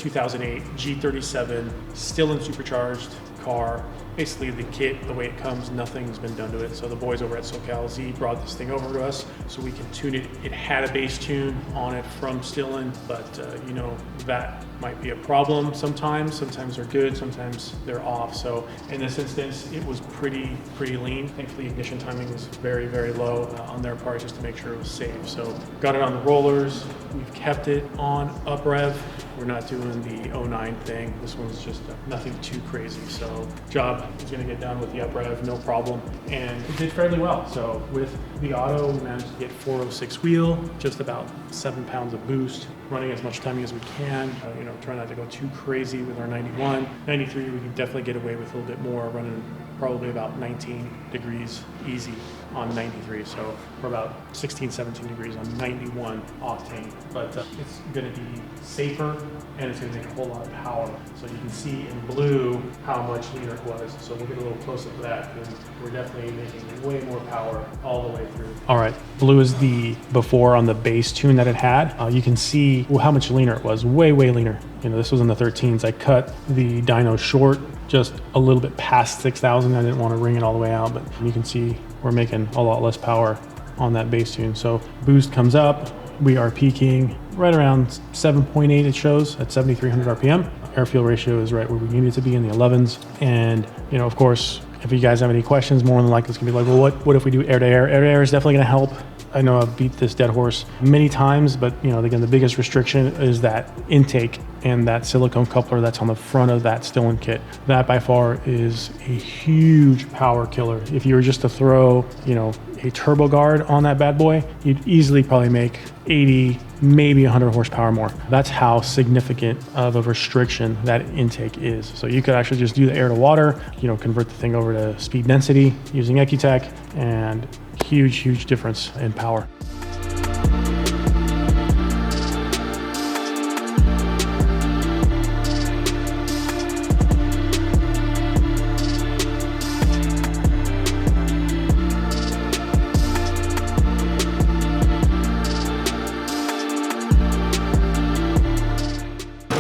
2008 G37 stillen supercharged car. Basically the kit, the way it comes, nothing's been done to it. So the boys over at SoCal Z brought this thing over to us so we can tune it. It had a bass tune on it from Stillen, but you know, that might be a problem sometimes. Sometimes they're good, sometimes they're off. So in this instance, it was pretty lean. Thankfully, ignition timing was very low on their part just to make sure it was safe. So got it on the rollers. We've kept it on up rev. We're not doing the 09 thing. This one's just nothing too crazy. So job is gonna get done with the up rev, no problem. And it did fairly well. So with the auto, we managed to get 406 wheel, just about 7 pounds of boost, running as much timing as we can. You know, try not to go too crazy with our 91. 93, we can definitely get away with a little bit more, running probably about 19 degrees easy on 93. So we're about 16, 17 degrees on 91 octane. But it's gonna be safer and it's gonna make a whole lot of power. So you can see in blue how much leaner it was. So we'll get a little close up to that because we're definitely making way more power all the way through. All right, blue is the before on the bass tune that it had. You can see how much leaner it was, way leaner. You know, this was in the 13s. I cut the dyno short, just a little bit past 6,000. I didn't want to ring it all the way out, but you can see we're making a lot less power on that bass tune. So boost comes up, we are peaking right around 7.8 it shows at 7,300 RPM. Air fuel ratio is right where we need it to be in the 11s. And, you know, of course, if you guys have any questions, more than likely it's gonna be like, well, what if we do air to air? Air to air is definitely gonna help. I know I've beat this dead horse many times, but you know, again, the biggest restriction is that intake and that silicone coupler that's on the front of that Stillen kit. That by far is a huge power killer. If you were just to throw, you know, a turbo guard on that bad boy, you'd easily probably make 80, maybe 100 horsepower more. That's how significant of a restriction that intake is. So you could actually just do the air to water, you know, convert the thing over to speed density using Ecutech, and huge difference in power.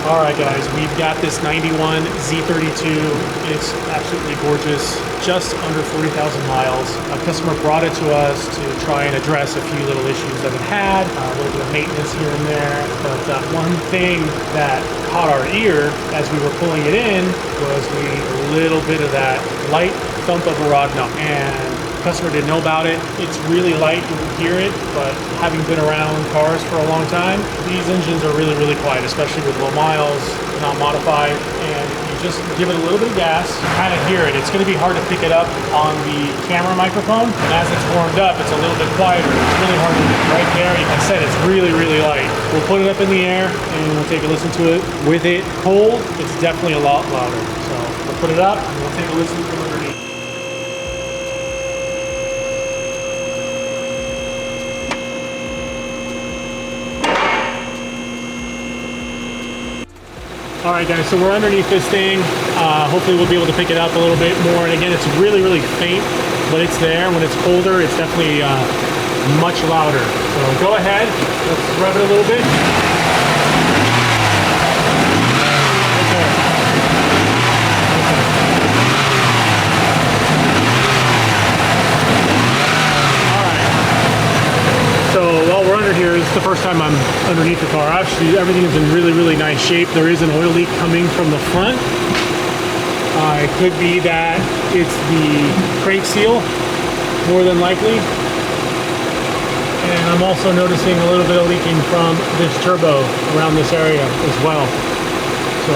All right, guys, we've got this 91 Z32. It's absolutely gorgeous, just under 40,000 miles. A customer brought it to us to try and address a few little issues that it had, a little bit of maintenance here and there. But one thing that caught our ear as we were pulling it in was a little bit of that light thump of a rod knob. And customer didn't know about it. It's really light, you can hear it, but having been around cars for a long time, these engines are really quiet, especially with low miles, not modified, and you just give it a little bit of gas, you kind of hear it. It's going to be hard to pick it up on the camera microphone, and as it's warmed up, it's a little bit quieter. It's really hard to get right there. Like I said, it's really light. We'll put it up in the air, and we'll take a listen to it. With it cold, it's definitely a lot louder. So we'll put it up, and we'll take a listen from underneath. All right, guys, so we're underneath this thing. Hopefully we'll be able to pick it up a little bit more. And again, it's really faint, but it's there. When it's colder, it's definitely much louder. So go ahead, let's rev it a little bit. So while we're under here, it's the first time I'm underneath the car. Actually, everything is in really nice shape. There is an oil leak coming from the front. It could be that it's the crank seal, more than likely. And I'm also noticing a little bit of leaking from this turbo around this area as well. So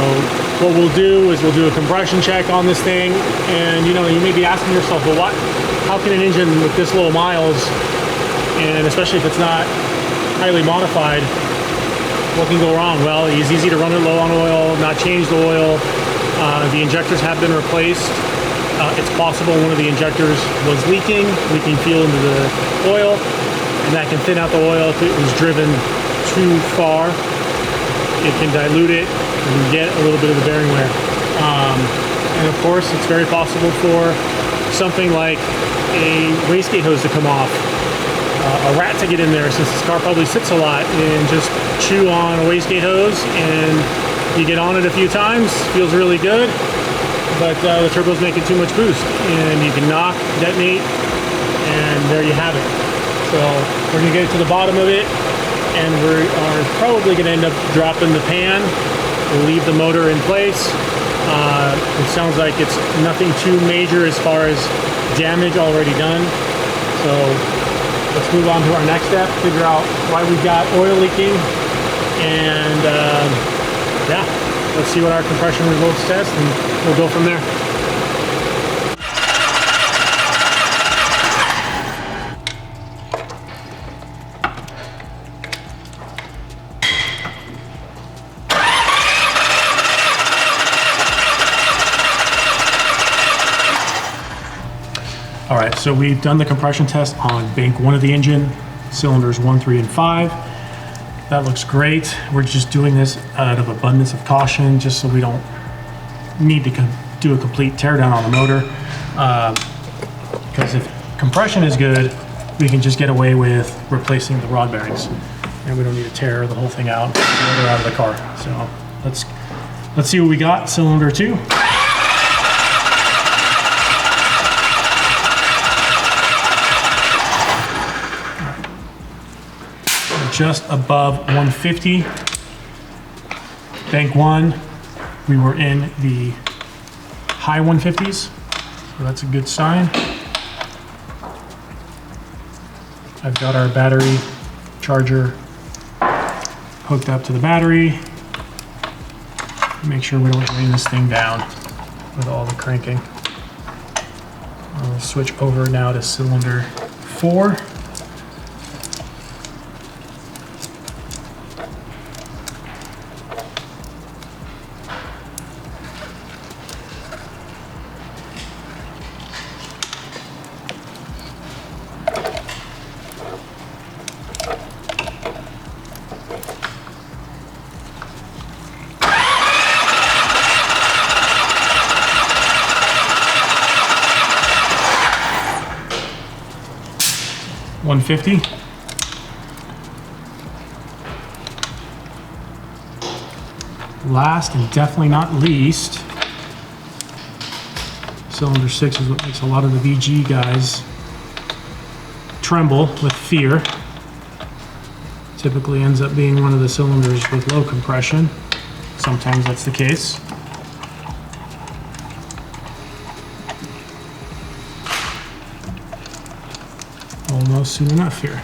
what we'll do is we'll do a compression check on this thing. And you know, you may be asking yourself, well, how can an engine with this low miles, and especially if it's not highly modified, what can go wrong? Well, it's easy to run it low on oil, not change the oil. The injectors have been replaced. It's possible one of the injectors was leaking fuel into the oil, and that can thin out the oil if it was driven too far. It can dilute it and get a little bit of the bearing wear. And of course, it's very possible for something like a wastegate hose to come off. A rat to get in there, since this car probably sits a lot, and just chew on a wastegate hose and You get on it a few times, feels really good, but the turbo's making too much boost, and you can knock, detonate, and there you have it. So we're gonna get it to the bottom of it, and we are probably gonna end up dropping the pan. We'll leave the motor in place. It sounds like it's nothing too major as far as damage already done. So let's move on to our next step, figure out why we've got oil leaking, and yeah, let's see what our compression results test, and we'll go from there. All right, so we've done the compression test on bank 1 of the engine, cylinders 1, 3, and 5. That looks great. We're just doing this out of abundance of caution, just so we don't need to do a complete teardown on the motor. Because if compression is good, we can just get away with replacing the rod bearings, and we don't need to tear the whole thing out, get the motor out of the car. So let's see what we got. Cylinder 2. Just above 150. Bank 1, we were in the high 150s, so that's a good sign. I've got our battery charger hooked up to the battery. Make sure we don't drain this thing down with all the cranking. I'll switch over now to cylinder 4. $150. Last and definitely not least, cylinder 6 is what makes a lot of the VG guys tremble with fear. Typically ends up being one of the cylinders with low compression. Sometimes that's the case. Almost soon enough here.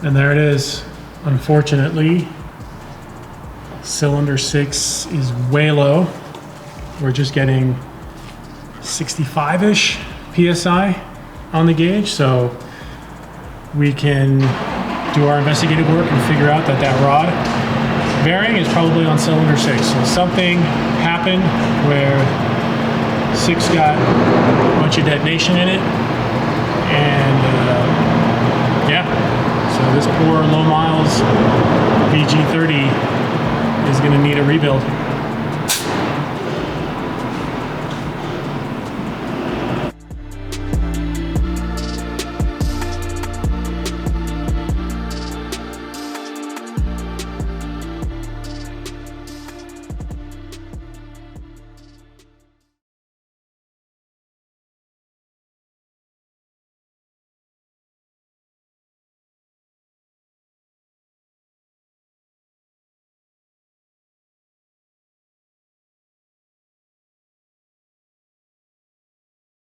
And there it is. Unfortunately, cylinder 6 is way low. We're just getting 65-ish PSI on the gauge, so we can do our investigative work and figure out that that rod bearing is probably on cylinder 6. So something happened where 6 got a bunch of detonation in it, and yeah. So this poor low miles VG30 is going to need a rebuild.